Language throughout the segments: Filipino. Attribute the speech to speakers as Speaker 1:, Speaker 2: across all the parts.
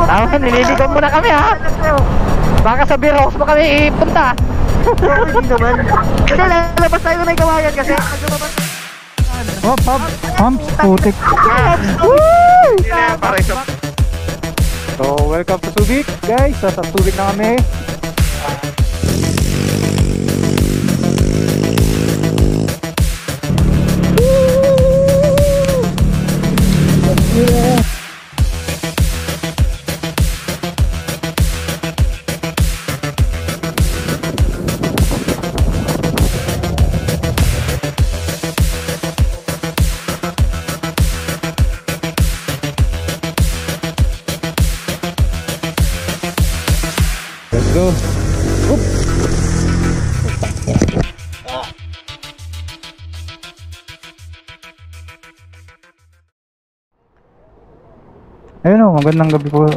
Speaker 1: Tama, nililigaw muna kami ha. Baka sa Birox mo kami ipunta.
Speaker 2: Hindi naman. Kasi lalabas tayo na may kawayan kasi.
Speaker 3: Oh, pumps, putik.
Speaker 1: Woo!
Speaker 3: So, welcome to Subic, guys. Sa Subic na kami. Let's go. Oop. Ayun o, magandang gabi po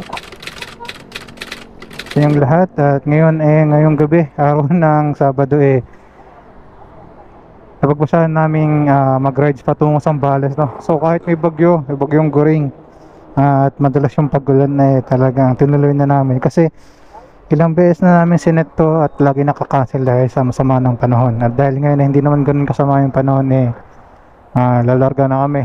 Speaker 3: sa inyong lahat. At ngayon ngayong gabi, araw ng Sabado napagpasahan naming mag-rides patungo sa Zambales, no? So kahit may bagyong Goring at madalas yung pag-ulan talagang tinuloy na namin kasi ilang beses na namin sinet to at lagi nakakancel dahil sa masama ng panahon. At dahil ngayon hindi naman ganun kasama yung panahon lalarga na kami.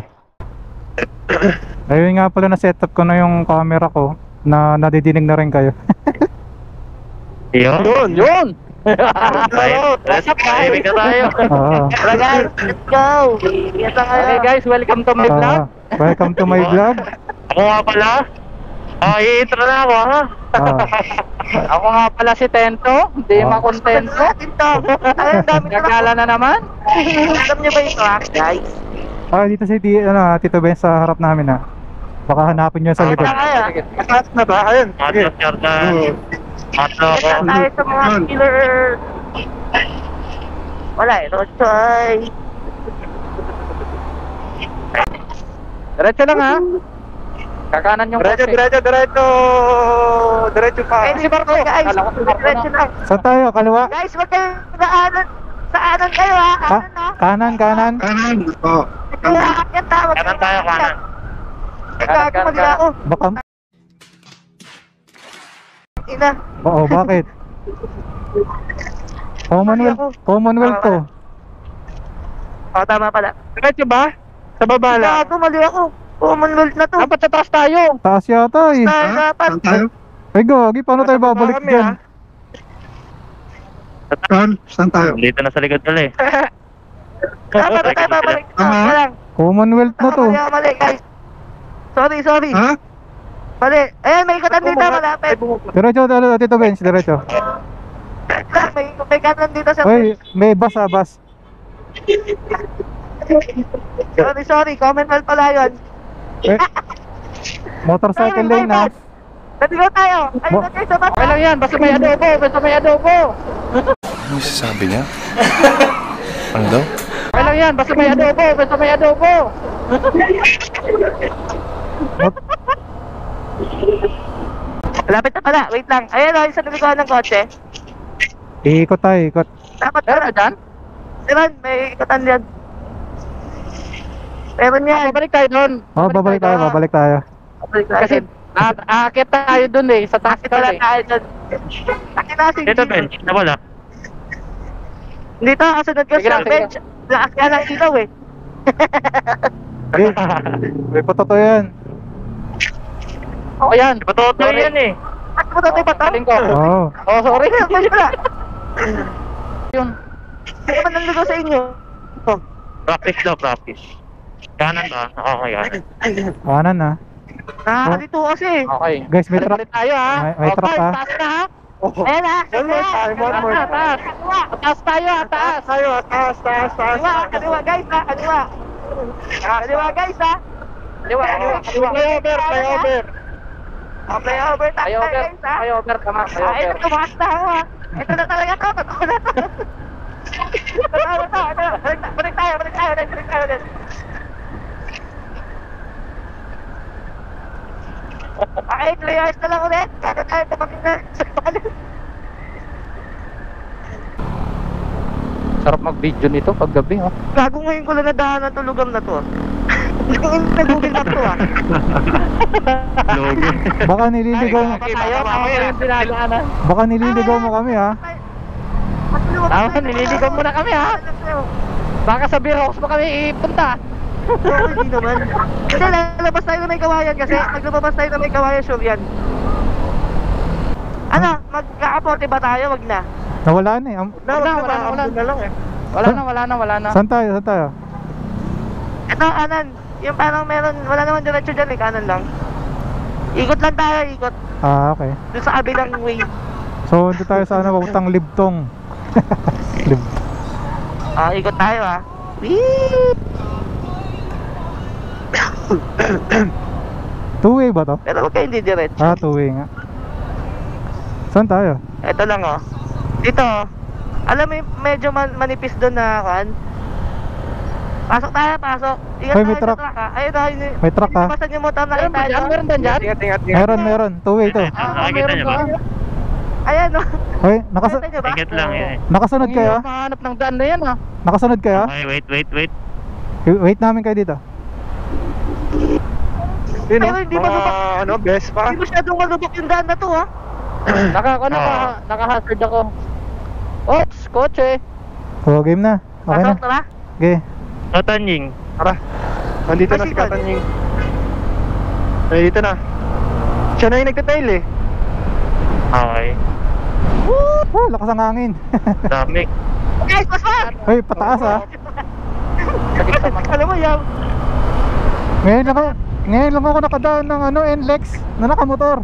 Speaker 3: Ayun nga pala, na setup ko na yung camera ko na nadidinig na rin kayo.
Speaker 1: Yun! Let's go tayo.
Speaker 2: Guys, let's go.
Speaker 1: Okay guys, welcome to my vlog.
Speaker 3: Welcome to my vlog.
Speaker 1: Ako nga pala. I-intro na ako ha. Ako nga pala si Tento. Hindi makontento. Gagala na naman.
Speaker 2: Alam niyo ba ito guys?
Speaker 3: Dito si Tito Ben sa harap namin ha. Baka hanapin nyo sa likod.
Speaker 2: Nakas na ba? Ayun.
Speaker 1: Matlo Jordan. Matlo ako.
Speaker 2: Tayo sa mga killer. Wala no choice.
Speaker 1: Diretso lang ha. Kakanan yung
Speaker 2: Diretso pa.
Speaker 1: Si Marco.
Speaker 2: Guys, diretso lang.
Speaker 3: Saan tayo? Kaliwa?
Speaker 2: Guys, wag kayo daanan. Saanan kayo ha?
Speaker 3: Kanan.
Speaker 2: Kanan tayo.
Speaker 1: Kanan tayo, kanan.
Speaker 2: Gagawin nila ako.
Speaker 3: Baka...
Speaker 2: Ina.
Speaker 3: Oo, bakit? Commonwealth to.
Speaker 2: Tama pala.
Speaker 1: Diretso ba? Sa baba lang.
Speaker 2: Mali ako. Commonwealth na to.
Speaker 1: Dapat sa taas tayo.
Speaker 3: Taas yata
Speaker 2: Dapat.
Speaker 3: Ay gagi, paano tayo babalik dyan?
Speaker 4: Saan tayo?
Speaker 1: Dito na sa likod pala
Speaker 2: Dapat tayo babalik.
Speaker 3: Commonwealth na to.
Speaker 2: Mali guys. Sorry.
Speaker 4: Ha?
Speaker 2: Mali. Ayan, may ikutan dito malapit.
Speaker 3: Diretso, Tito Ben, diretso.
Speaker 2: May kanan dito sa...
Speaker 3: Uy, may bus.
Speaker 2: Sorry. Commonwealth pala yun.
Speaker 3: Motorcycle lane na.
Speaker 2: Nandito tayo. Ayun na tayo sa bata.
Speaker 1: Okay lang yan, basta may adobo.
Speaker 4: Ano sasabi niya? Ano daw?
Speaker 1: Okay lang yan, basta may adobo.
Speaker 2: Malapit na pala. Wait lang. Ayan o, isa nabiguan ng kotse.
Speaker 3: Ikot tayo.
Speaker 2: Dapat
Speaker 1: Meron na dyan?
Speaker 2: Diba, may ikutan yan. Meron yan.
Speaker 1: Babalik tayo doon.
Speaker 3: Babalik tayo.
Speaker 1: Kasi aakit tayo doon sa taas
Speaker 2: Bakit wala tayo dyan? Nakinasing
Speaker 1: Dito Ben, na wala.
Speaker 2: Dito, kasunod ka
Speaker 1: Sige
Speaker 2: sa
Speaker 1: lang.
Speaker 2: bench. Lakas ka lang ilaw
Speaker 3: May patoto yan.
Speaker 1: O yan, patoto yan
Speaker 2: At mo tayo pa
Speaker 1: Galing ko.
Speaker 3: Oo.
Speaker 1: Oh, sorry.
Speaker 2: Pwede pala.
Speaker 1: Yun.
Speaker 2: Hindi naman naligaw sa inyo.
Speaker 1: Practice. Kanan ba? Okay.
Speaker 3: Kanan na.
Speaker 2: Dito kasi.
Speaker 1: Okay.
Speaker 3: Guys, may truck.
Speaker 1: Balik tayo ha.
Speaker 3: May truck ha.
Speaker 1: Taas na ha.
Speaker 2: Ayan na.
Speaker 1: Taas tayo.
Speaker 2: Kaliwa guys ha. Kaliwa guys ha.
Speaker 1: Flyover.
Speaker 2: Playover tayo guys ha.
Speaker 1: Flyover ka ma.
Speaker 2: Ito tumakas na ako ha. Ito na talaga to. Totoo na to. Balik tayo. Okay, 3 hours na lang ulit. Kaya tayo tumakit na sa balas.
Speaker 1: Sarap mag-video nito pag gabi
Speaker 2: Gago ngayon ko lang nadahan na to lugar na to. Nag-google map to ah.
Speaker 1: Logo.
Speaker 3: Baka nililigaw mo.
Speaker 2: Tayo, yung dinadaanan.
Speaker 3: Baka nililigaw mo kami ha.
Speaker 1: Tama, nililigaw mo na kami ha. Baka sa beer house mo kami ipunta.
Speaker 2: Oo, hindi naman. Kasi lalabas tayo na may kawayan kasi. Maglabas tayo na may kawayan, sure yan. Ano, magkakapote ba tayo? Wag na.
Speaker 3: Nawala na eh.
Speaker 1: Wala na.
Speaker 3: Saan tayo? Saan tayo?
Speaker 2: Ito, kanan. Yung parang meron, wala naman diretso dyan eh, kanan lang. Ikot lang tayo, ikot.
Speaker 3: Ah, okay.
Speaker 2: Doon sa kabilang way.
Speaker 3: So, dito tayo sa ano, papuntang Libtong.
Speaker 2: Ikot tayo ah. Wee!
Speaker 3: Two-way ba to?
Speaker 2: Pero huwag kayo hindi diretso.
Speaker 3: Ah, two-way nga. Saan tayo?
Speaker 2: Ito lang oh. Dito oh. Alam mo yung medyo manipis doon na kan. Pasok tayo, pasok. Ingat
Speaker 3: Hoy, may
Speaker 2: tayo
Speaker 3: truck.
Speaker 2: sa truck ha. Ayun oh,
Speaker 3: May truck ha?
Speaker 2: Pasan yung motor na kita.
Speaker 1: Meron ba dyan?
Speaker 3: Meron. Two-way to.
Speaker 1: Nakikita niyo ba?
Speaker 2: Ayan oh.
Speaker 3: Hoy,
Speaker 2: Nakita niyo ba?
Speaker 1: Ingat lang yan.
Speaker 3: nakasunod kayo?
Speaker 1: Mahanap ng daan na yan ha.
Speaker 3: Nakasunod kayo?
Speaker 1: Okay, wait.
Speaker 3: Wait namin kayo dito.
Speaker 2: Pero hindi malubak.
Speaker 4: Ano, best pa?
Speaker 2: Hindi masyadong malubak yung daan na to ha.
Speaker 1: Naka-hazard ako. Oops, kotse.
Speaker 3: So, game na. Okay na.
Speaker 2: Pasok na ba?
Speaker 3: Okay.
Speaker 1: Tatanying.
Speaker 4: Tara. Nandito na si Katanying. Nandito na. Siya na yung nagtatail eh.
Speaker 1: Okay.
Speaker 3: Oh, lakas ang hangin.
Speaker 1: Dami.
Speaker 2: Guys, pasok!
Speaker 3: Hoy, pataas ha.
Speaker 2: Alam mo yan.
Speaker 3: Ngayon lang ako nakadaan ng ano, NLEX na nakamotor.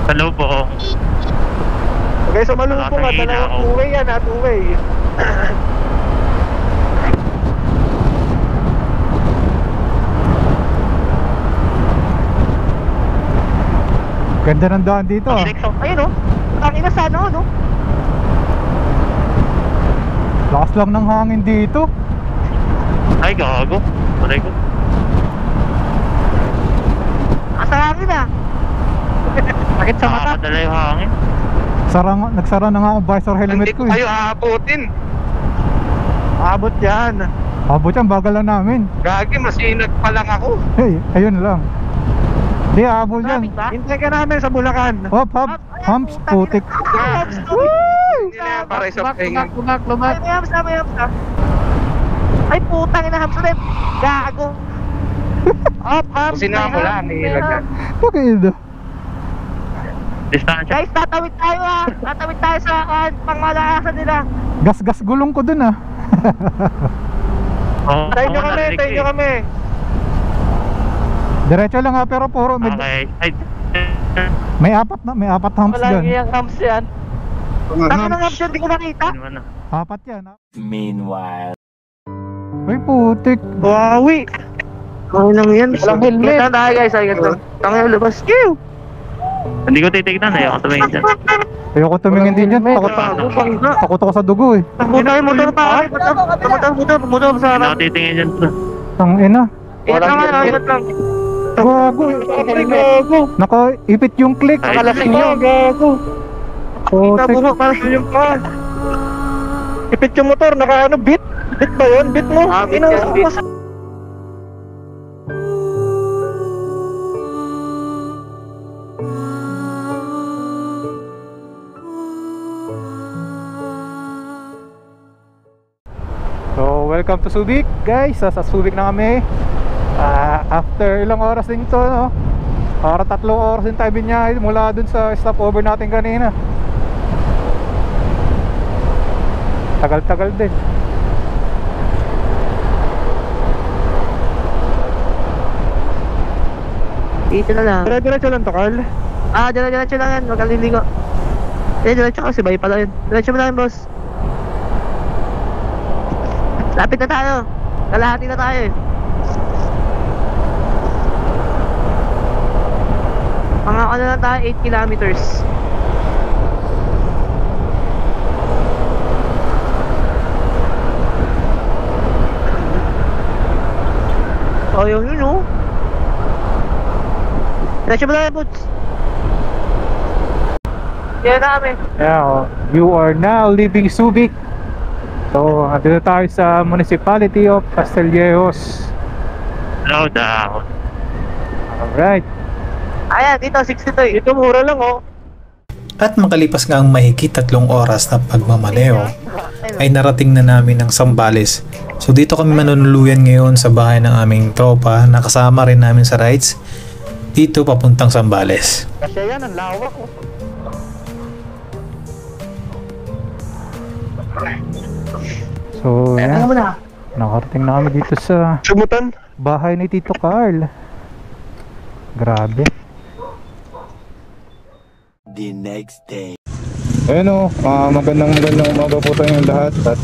Speaker 1: Hello po.
Speaker 4: Okay, so malubong at
Speaker 1: Nakakahina ako.
Speaker 4: two-way yan ha, two-way.
Speaker 3: Ganda ng daan dito ah.
Speaker 2: Ayun oh. Ang ina sana oh no.
Speaker 3: Lakas lang ng hangin dito.
Speaker 1: Ay, gago. Aray ko.
Speaker 2: Asa hangin ah.
Speaker 1: Bakit sa mata? Nakakadala yung hangin.
Speaker 3: Nagsara na nga ang visor helmet ko eh.
Speaker 4: aabutin. Abot yan.
Speaker 3: Abot yan, bagal lang namin.
Speaker 4: Gagi, masinag pa lang ako.
Speaker 3: Hey, ayun lang. Di, abol yan.
Speaker 2: Traffic ba?
Speaker 4: Hintay ka namin sa Bulacan.
Speaker 3: Hop, humps, putik.
Speaker 4: Hindi na yan para sa pahinga.
Speaker 1: Lumak.
Speaker 2: May hams na. Ay putang ina hams ulit. Gago. Up.
Speaker 4: Sinama mo lang, nilagyan.
Speaker 3: Okay, ito.
Speaker 1: Distansya.
Speaker 2: Guys, tatawid tayo ah. Tatawid tayo sa pangmalakasan nila.
Speaker 3: Gas-gas gulong ko dun ah.
Speaker 1: Oo,
Speaker 4: Tayo nyo kami,
Speaker 1: narinig
Speaker 4: tayo nyo
Speaker 1: ko eh.
Speaker 4: kami.
Speaker 3: Diretso lang ha, pero puro
Speaker 1: Okay. Ay,
Speaker 3: may apat humps
Speaker 2: Walang
Speaker 3: dyan.
Speaker 2: iyang hams yan. Taka ng hams yan, di ko nakita.
Speaker 1: ano na.
Speaker 3: Apat yan ha.
Speaker 5: Meanwhile.
Speaker 3: Uy, putik.
Speaker 4: Wawi.
Speaker 2: Ano lang yan?
Speaker 4: Walang helmet.
Speaker 2: Kita tayo guys, ay ganito. Tangin lumabas. Kiw!
Speaker 1: Hindi ko titignan eh. Ako tumingin dyan.
Speaker 3: Ayoko tumingin din dyan. Takot ako sa dugo eh.
Speaker 2: Motor pa. Motor sa
Speaker 1: Hindi
Speaker 2: harap.
Speaker 1: ako titingin dyan.
Speaker 3: Ang ina.
Speaker 2: Ingat lang, ingat lang.
Speaker 3: Gago.
Speaker 4: Gago.
Speaker 3: Nakaipit yung click.
Speaker 1: Nakalasing
Speaker 4: yun. Gago.
Speaker 3: Putik.
Speaker 2: Bubuk pa.
Speaker 4: Yung pa. Ipit yung motor, naka ano, bit? Bit ba yun? Bit mo?
Speaker 2: Bit yan, bit.
Speaker 3: So, welcome to Subic guys. Sa Subic na kami. After ilang oras din to, no? Para 3 oras din tayo binyahe mula dun sa stopover natin kanina. Tagal-tagal din.
Speaker 2: Dito na lang.
Speaker 4: Dire-diretso lang to, Carl.
Speaker 2: Diretso lang yan. Huwag kang liligo. Diretso kasi bay pala yun. Diretso mo lang yan, boss. Lapit na tayo. Kalahati na tayo eh. Mga ano lang tayo, 8 kilometers. Oh, yun oh. Diretso mo lang yan, Boots. Yan na kami.
Speaker 3: Yeah, oh. You are now leaving Subic. So, dito tayo sa Municipality of Castillejos.
Speaker 1: Slow down.
Speaker 3: Alright.
Speaker 2: Ayan, dito 62.
Speaker 4: Ito mura lang oh.
Speaker 5: At makalipas nga ang mahigit 3 oras na pagmamaleo, ay narating na namin ang Zambales. So dito kami manunuluyan ngayon sa bahay ng aming tropa na kasama rin namin sa rides dito papuntang Zambales.
Speaker 4: Kasi yan, ang lawak oh.
Speaker 3: So, yan. Nakarating na kami dito sa
Speaker 4: Sumutan.
Speaker 3: bahay ni Tito Carl. Grabe.
Speaker 6: The next day.
Speaker 3: Ayun o, magandang umaga po sa inyong lahat. At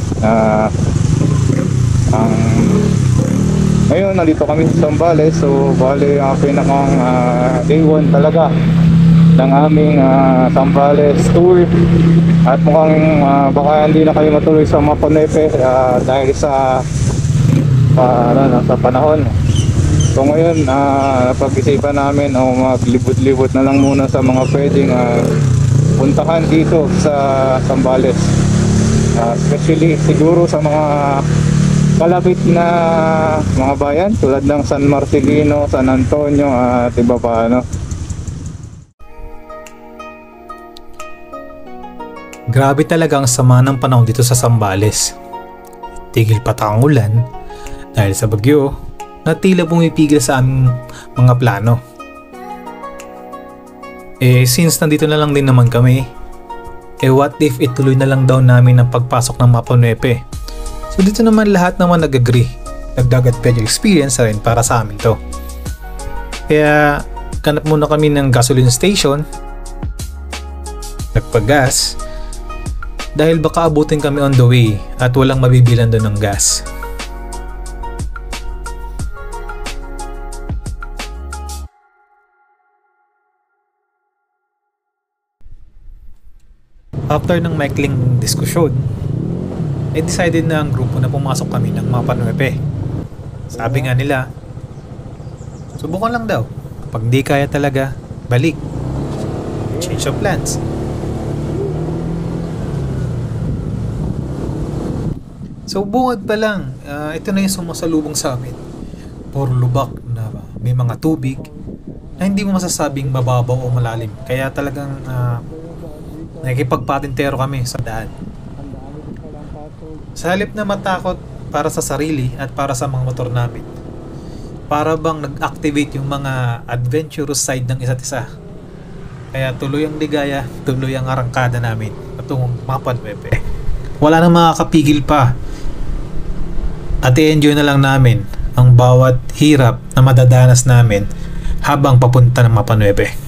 Speaker 3: ngayon nandito kami sa Zambales. So bali ang pinakang day 1 talaga ng aming Zambales tour. At mukhang baka hindi na kayo matuloy sa Maponepe dahil sa panahon. So ngayon napag-isipan namin o maglibot-libot na lang muna sa mga pwedeng puntahan dito sa Zambales, especially siguro sa mga kalapit na mga bayan tulad ng San Marcelino, San Antonio at iba pa ano.
Speaker 5: Grabe talaga ang sama ng panahon dito sa Zambales. Tigil pata ang ulan dahil sa bagyo na tila pumipigil sa aming mga plano. Since nandito na lang din naman kami, what if ituloy na lang daw namin ang pagpasok ng Maponepe? So dito naman lahat naman nag-agree. Nagdagat pedyo experience na rin para sa amin to. Kaya kanap muna kami ng gasoline station, nagpagas, dahil baka abutin kami on the way at walang mabibilan doon ng gas. After ng maikling diskusyon, decided na ang grupo na pumasok kami ng Maponepe. Sabi nga nila, subukan lang daw. Pag di kaya talaga, balik. Change of plans. So bungad pa lang, ito na yung sumasalubong sa amin. Puro lubak na may mga tubig na hindi mo masasabing mababaw o malalim. Kaya talagang nakikipagpatintero kami sa daan. Sa halip na matakot para sa sarili at para sa mga motor namin, para bang nag-activate yung mga adventurous side ng isa't isa. Kaya tuloy ang ligaya, tuloy ang arangkada namin patungong Maponepe. Wala nang makakapigil pa. At i-enjoy na lang namin ang bawat hirap na madadanas namin habang papunta ng Maponepe.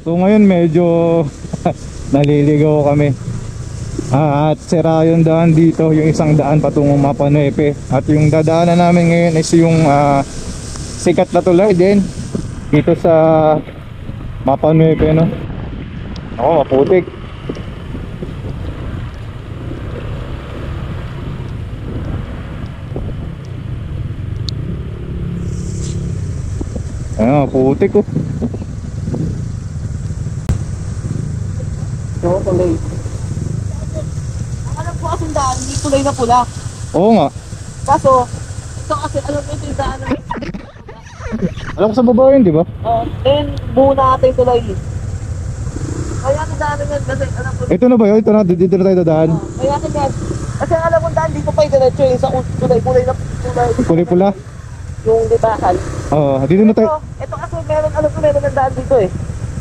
Speaker 3: So ngayon medyo naliligaw kami. At sira yung daan dito, yung isang daan patungong Maponepe. At yung dadaanan namin ngayon is yung sikat na tulay din dito sa Maponepe, no? Ako, maputik. Ayun, maputik oh.
Speaker 2: Oo, kulay. Alam ko kasi daan, hindi kulay na pula.
Speaker 3: Oo nga.
Speaker 2: Kaso, ito kasi alam mo yung daan na
Speaker 3: Alam ko sa baba yun, di ba?
Speaker 2: then buo na ata yung kulay. Kaya ang daan yan kasi alam ko.
Speaker 3: Ito na ba yun? Ito na, dito na tayo dadaan.
Speaker 2: Kaya ang yan. Kasi alam mo daan, dito pa yung diretso yung sa kulay na kulay.
Speaker 3: Kulay pula.
Speaker 2: Yung libahan.
Speaker 3: Oo, dito na tayo.
Speaker 2: Ito kasi meron, alam ko meron ng daan dito eh.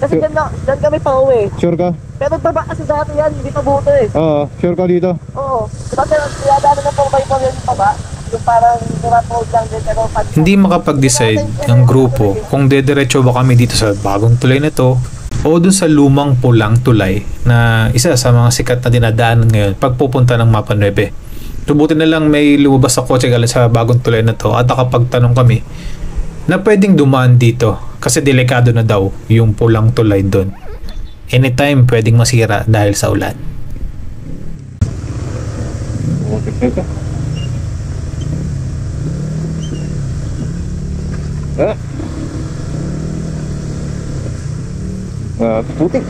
Speaker 2: Kasi dyan kami pa uwi.
Speaker 3: Sure ka?
Speaker 2: Pero baba kasi dati yan, hindi pa buto eh.
Speaker 3: Oo, sure ka dito?
Speaker 2: Oo. Kasi sinadaanan ng 4x4 yan yung baba. Yung parang Murat Road lang din. Pero pag...
Speaker 5: Hindi makapag-decide ng grupo kung dediretso ba kami dito sa bagong tulay na to o dun sa lumang pulang tulay na isa sa mga sikat na dinadaanan ngayon pagpupunta ng Mapa 9. Tubutin na lang may lumabas sa kotse galing sa bagong tulay na to at nakapagtanong kami na pwedeng dumaan dito kasi delikado na daw yung pulang tulay doon. Anytime pwedeng masira dahil sa ulan.
Speaker 3: Putik.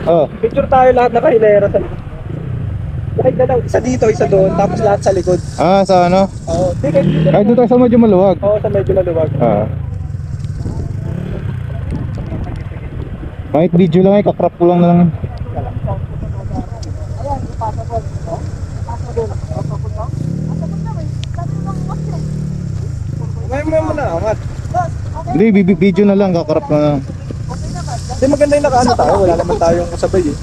Speaker 3: Oh,
Speaker 4: Picture tayo lahat nakahilera sa likod. Kahit na lang, isa dito, isa doon, tapos lahat sa likod.
Speaker 3: sa ano?
Speaker 4: Oo, di kahit dito.
Speaker 3: Kahit doon tayo sa medyo maluwag.
Speaker 4: Oo, sa medyo maluwag.
Speaker 3: Kahit video lang ay kakrap ko lang na lang.
Speaker 4: Ngayon mo na, angat.
Speaker 3: Hindi, video na lang, kakrap na lang.
Speaker 4: Hindi maganda yung nakaano tayo, wala naman tayong sabay eh.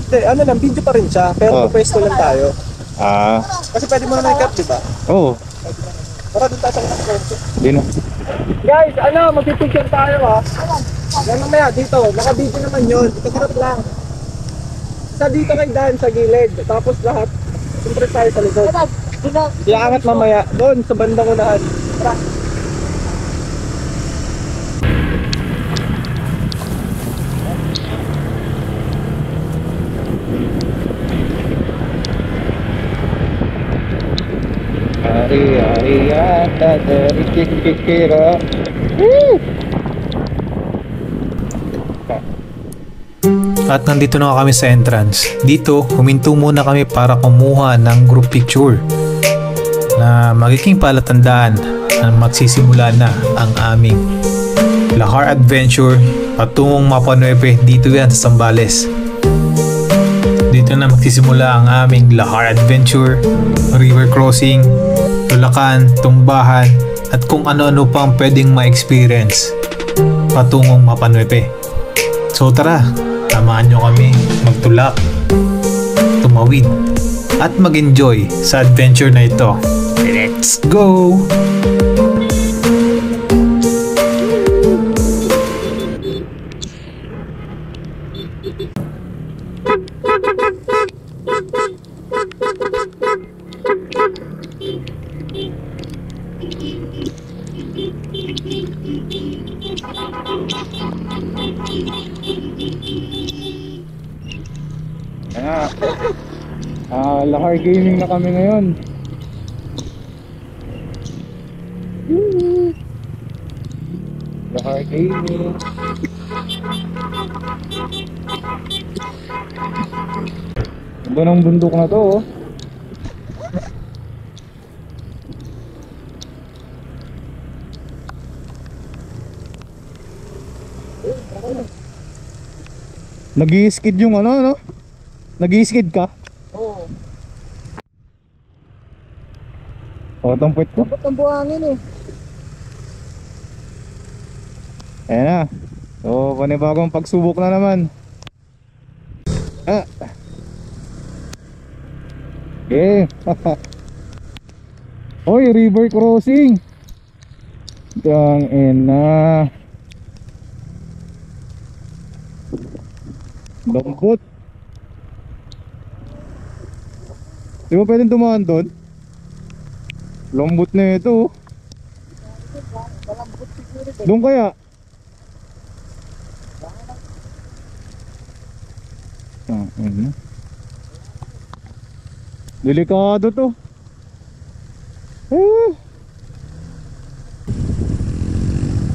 Speaker 4: Hindi, ano lang, video pa rin siya, pero pwesto lang tayo. Kasi pwede mo na i-cut, di ba?
Speaker 3: Oo.
Speaker 4: Para doon tayo sa pwesto.
Speaker 3: Hindi na.
Speaker 4: Guys, magpipicture tayo ha. Yan mamaya, dito, naka-video naman yun. Ikasirap lang. Sa dito kay Dan, sa gilid. Tapos lahat, siyempre tayo sa likod. Iaangat mamaya, doon, sa bandang unahan. Tara.
Speaker 5: At nandito na kami sa entrance. Dito, huminto muna kami para kumuha ng group picture na magiging palatandaan na magsisimula na ang aming Lahar Adventure patungong Mapa 9. Dito yan sa Zambales. Dito na magsisimula ang aming Lahar Adventure, river crossing, tulakan, tumbahan, at kung ano-ano pang pwedeng ma-experience patungong Mapa 9. So tara, samahan nyo kami magtulak, tumawid, at mag-enjoy sa adventure na ito. Let's go!
Speaker 3: Lahar Gaming na kami ngayon. Lahar Gaming. Iba ng bundok na to, oh. Nag-i-skid yung ano, no? Nag-i-skid ka?
Speaker 4: Oo.
Speaker 3: Otong puwet ko.
Speaker 4: Dapat ang buhangin eh.
Speaker 3: Ayan na. So, panibagong pagsubok na naman. Okay. Oy, river crossing. Dang ina. Lambot. Di ba pwedeng dumaan doon? Lambot na ito. Doon kaya? Delikado to.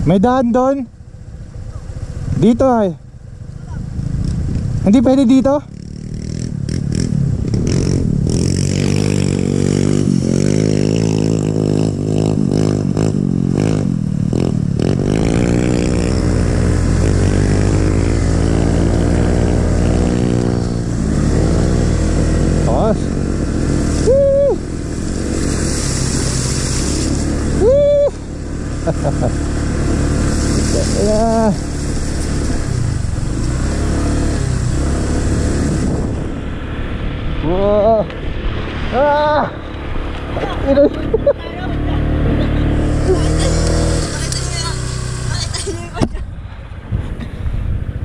Speaker 3: May daan doon. Dito ay. Hindi pwede dito. Yeah. Wow. Ah.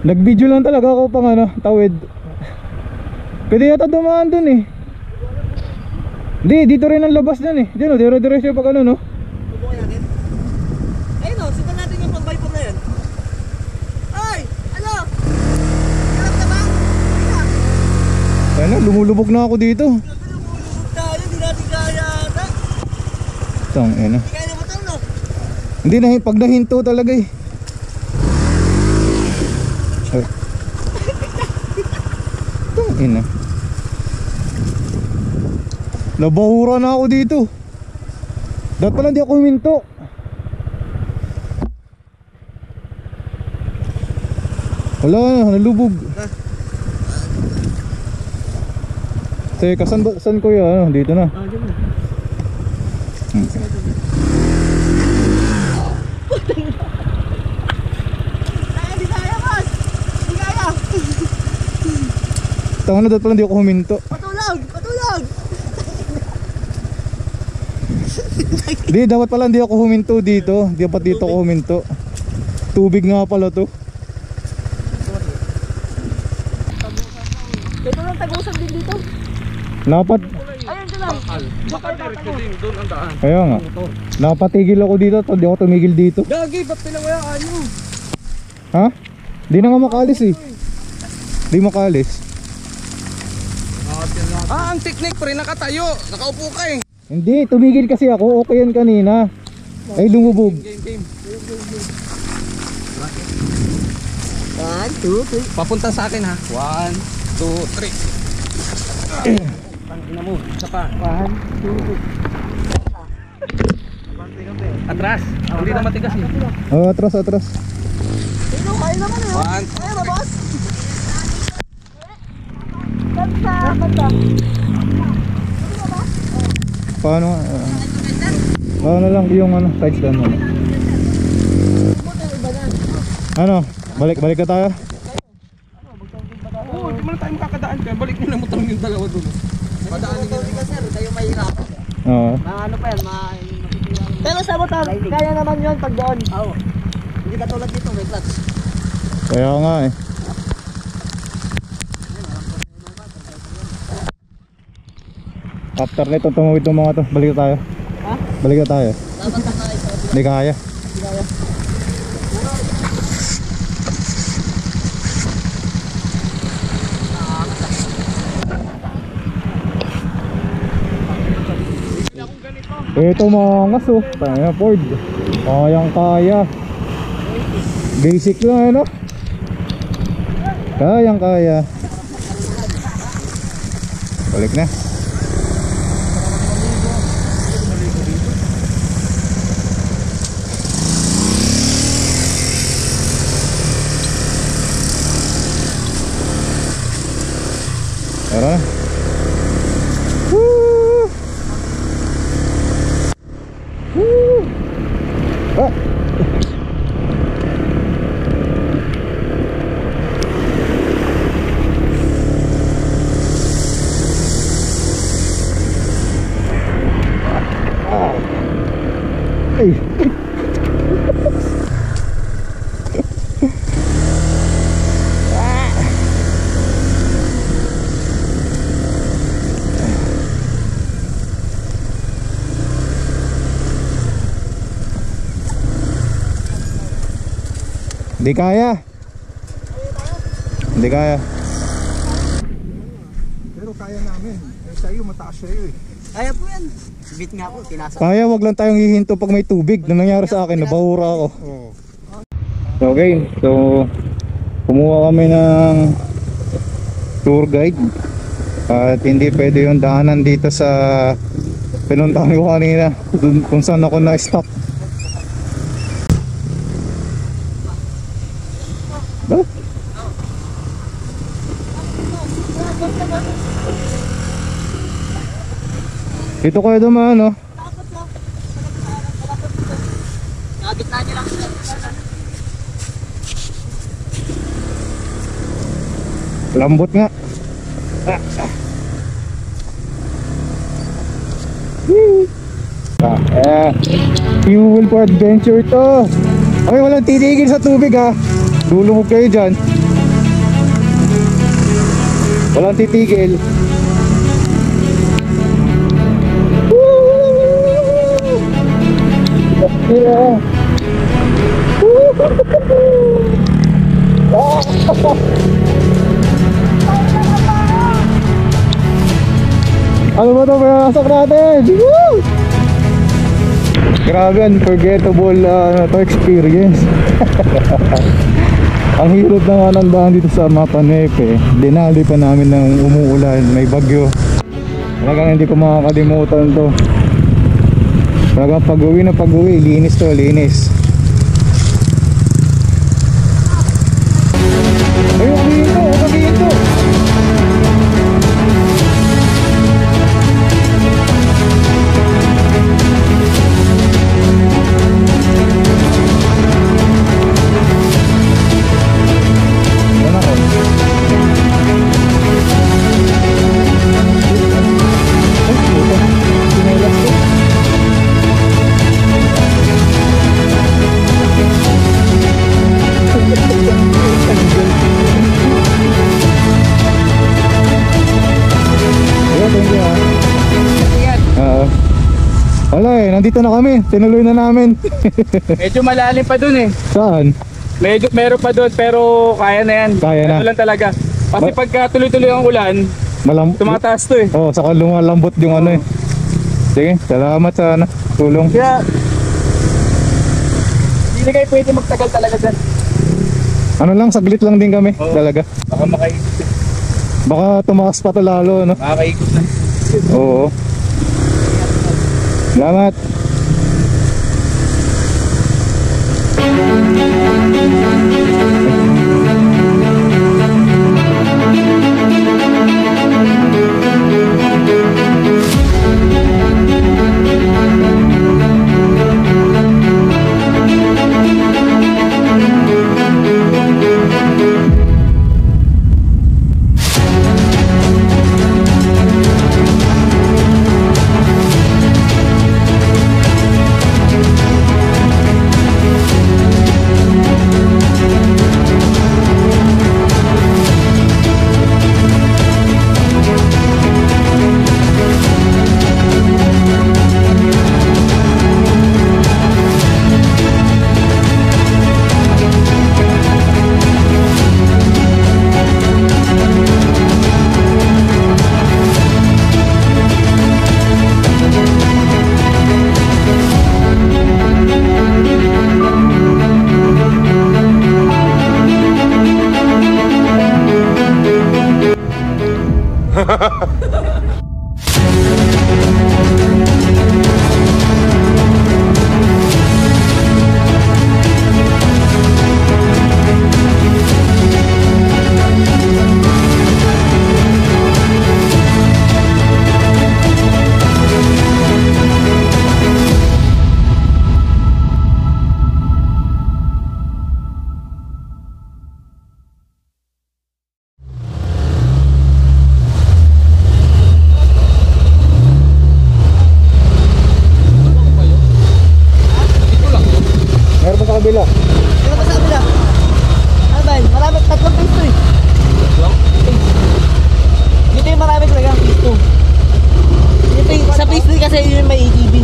Speaker 3: Nag-video lang talaga ako pang ano, tawid. Pwede yata dumaan dun eh. Hindi, dito rin ang labas dun eh. Diyan o, dire-diretso pag ano no.
Speaker 2: Subukan natin. Ayun o, sundan natin yung pag-bypass na yan. Ay! Ano? Hirap na ba?
Speaker 3: Ayun na, lumulubog na ako dito.
Speaker 2: Lumulubog tayo, hindi natin kaya ata.
Speaker 3: Tang, ayun na.
Speaker 2: Hindi kaya na matang no?
Speaker 3: Hindi na, pag nahinto talaga eh. Tang, ayun na. Nabahura na ako dito. Dapat pala hindi ako huminto. Wala na, nalubog. Teka, saan ko yan? Dito na.
Speaker 2: Dyan na. Hindi kaya, boss! Hindi kaya!
Speaker 3: Tanga na, dapat pala hindi ako huminto.
Speaker 2: Patulog! Patulog!
Speaker 3: Di, dapat pala hindi ako huminto dito. Dapat dito ako huminto. Tubig nga pala to.
Speaker 2: Ito lang tagusan din dito.
Speaker 3: Napat...
Speaker 2: Ayun dyan lang.
Speaker 4: Baka diretso din, doon ang daan.
Speaker 3: Kaya nga. Napatigil ako dito. Hindi ako tumigil dito.
Speaker 4: Gagi, ba't pinawayaan nyo?
Speaker 3: Ha? Di na nga makalis eh. Di makalis.
Speaker 4: Ang technique pre, nakatayo. Nakaupo ka eh.
Speaker 3: Hindi, tumigil kasi ako. Okay yan kanina. Ay, lumubog.
Speaker 4: Game.
Speaker 2: 1, 2, 3.
Speaker 4: Papunta sa akin ha. 1, 2, 3. Tangina mo, isa pa.
Speaker 2: 1, 2, 3.
Speaker 4: Atras. Hindi na matigas eh.
Speaker 3: Oh, atras.
Speaker 2: Ito, kaya naman eh.
Speaker 4: 1.
Speaker 2: Kaya ba, boss? Banda.
Speaker 3: Paano? Paano lang yung ano, side stand mo? Ano? Balik ka tayo?
Speaker 4: Oo, di mo na tayo makakadaan. Kaya balik nyo na motor yung dalawa doon. Padaanin nyo.
Speaker 2: Sir, kayo mahirap.
Speaker 3: Oo.
Speaker 2: Ano pa yan, pero sa motor, kaya naman yun pag doon. Oo. Hindi ka tulad dito, may clutch.
Speaker 3: Kaya nga eh. After nito tumawid ng mga to, balik na tayo.
Speaker 2: Ha?
Speaker 3: Balik na tayo.
Speaker 2: Dapat na tayo sa
Speaker 3: Hindi kaya.
Speaker 2: Hindi kaya.
Speaker 3: Ito mga ngas oh. Kaya Ford. Kayang kaya. Basic lang ano. Kayang kaya. Balik na. Tara. Woo! Woo! Ah! Ay. Hindi kaya. Hindi kaya.
Speaker 4: kaya namin. Eh, sa'yo, mataas sa'yo eh.
Speaker 2: Kaya po yan. Bit nga po, tinasa.
Speaker 3: Kaya wag lang tayong hihinto pag may tubig. Na nangyari sa akin, nabahura ako. Okay, so kumuha kami ng tour guide. At hindi pwede yung daanan dito sa pinuntahan ko kanina, kung saan ako na-stop. Dito kayo dumaan, no?
Speaker 2: Nakagitna niyo lang.
Speaker 3: Lambot nga. Fuel for adventure to. Okay, walang titigil sa tubig ha. Lulumog kayo dyan. Walang titigil. Yeah. Ano ba ito? Pinasok natin! Woo! Grabe, unforgettable to experience. Ang hirap na nga ng daan dito sa Mapanepe. Dinali pa namin ng umuulan, may bagyo. Talagang hindi ko makakalimutan to. Talagang pag-uwi na pag-uwi, linis to, linis. Ay, umagihin to! Wala eh, nandito na kami, tinuloy na namin.
Speaker 4: Medyo malalim pa dun eh.
Speaker 3: Saan?
Speaker 4: Meron pa dun pero kaya na yan.
Speaker 3: Kaya na.
Speaker 4: Ano lang talaga. Kasi pagka tuloy-tuloy ang ulan, tumataas to eh.
Speaker 3: Oo, saka lumalambot yung ano eh. Sige, salamat sa tulong.
Speaker 4: Kaya, hindi kayo pwede magtagal talaga dyan.
Speaker 3: Ano lang, saglit lang din kami talaga.
Speaker 4: Baka makaikot.
Speaker 3: Baka tumakas pa to lalo, no?
Speaker 4: Makaikot na.
Speaker 3: Oo. Salamat. kabila?
Speaker 2: Ano ba sa kabila? Ano ba yun? Marami, tatlong pisto eh. Dito yung marami talaga ang pisto. Dito yung, sa pisto kasi yun yung may ATV.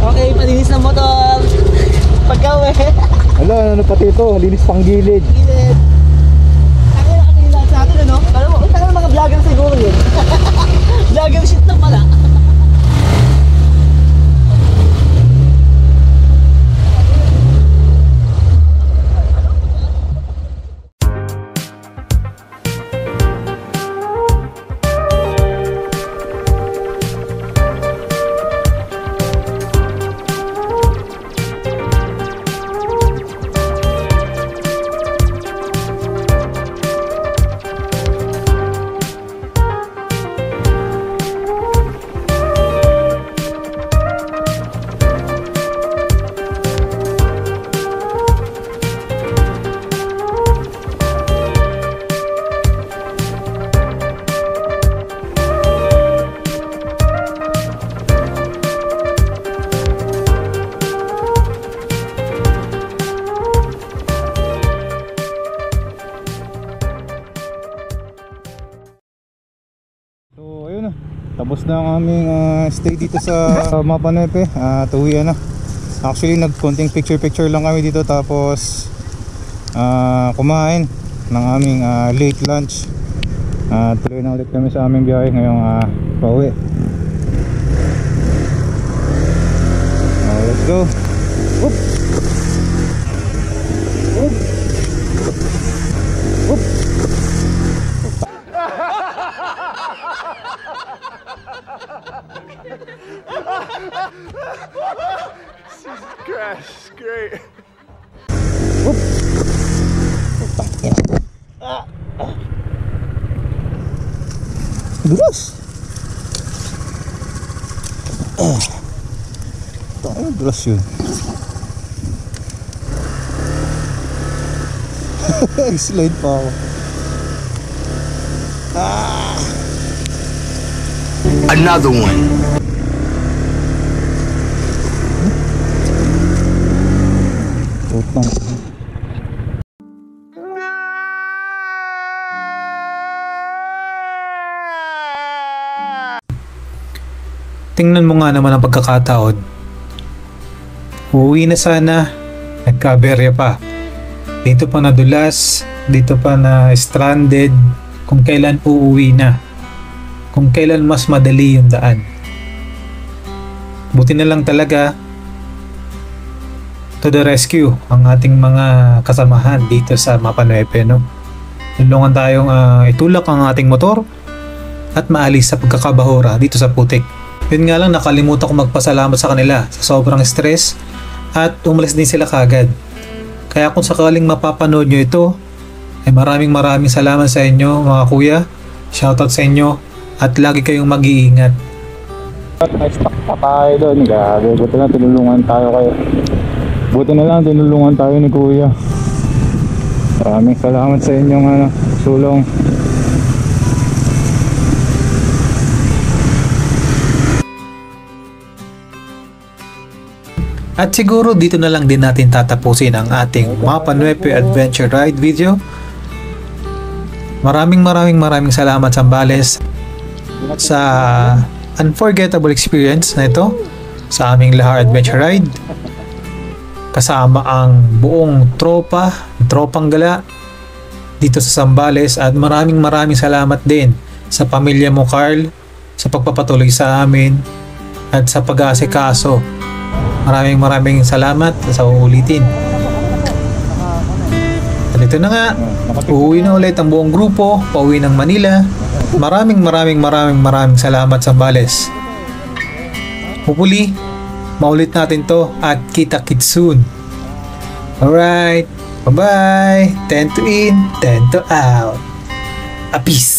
Speaker 2: Okay, palinis ng motor. Pagka-uwi.
Speaker 3: Ano pati ito? Linis pang gilid.
Speaker 2: Gilid. Sabi na kasi lahat sa atin ano? Alam mo,
Speaker 3: Tapos na ang aming stay dito sa Mapa Nuepe. Uwian na. Actually nagkonting picture lang kami dito, tapos kumain ng aming late lunch. Tuloy na ulit kami sa aming biyahe ngayong pauwi. Let's go. Oop. Oop. Oop.
Speaker 4: Crash, great.
Speaker 3: Oop. Dulas. Dulas yun. Slide pa ako.
Speaker 6: Another one.
Speaker 3: Utang.
Speaker 5: Tingnan mo nga naman ang pagkakataon. Uuwi na sana, nagkaberya pa. Dito pa nadulas, dito pa na stranded, kung kailan uuwi na. Kung kailan mas madali yung daan. Buti na lang talaga to the rescue ang ating mga kasamahan dito sa Mapa Nuepe, no? Tulungan tayong itulak ang ating motor at maalis sa pagkakabahura dito sa putik. Yun nga lang, nakalimutan ko magpasalamat sa kanila sa sobrang stress at umalis din sila kagad. Kaya kung sakaling mapapanood nyo ito, ay maraming salamat sa inyo mga kuya. Shoutout sa inyo at lagi kayong mag-iingat.
Speaker 3: Na-stuck pa tayo doon. Grabe, buti na tinulungan tayo kayo. Buti na lang tinulungan tayo ni kuya. Maraming salamat sa inyong sulong.
Speaker 5: At siguro dito na lang din natin tatapusin ang ating Mapa Nuepe Adventure Ride video. Maraming salamat Zambales sa unforgettable experience na ito sa aming Lahar Adventure Ride. Kasama ang buong tropang gala dito sa Zambales, at maraming salamat din sa pamilya mo Carl sa pagpapatuloy sa amin at sa pag-aasikaso. Maraming salamat sa uulitin. At ito na nga, uuwi na ulit ang buong grupo, pauwi ng Manila. Maraming salamat Zambales. Hopefully, maulit natin to at kita-kits soon. Alright, bye-bye. 10 to in, 10 to out. A peace.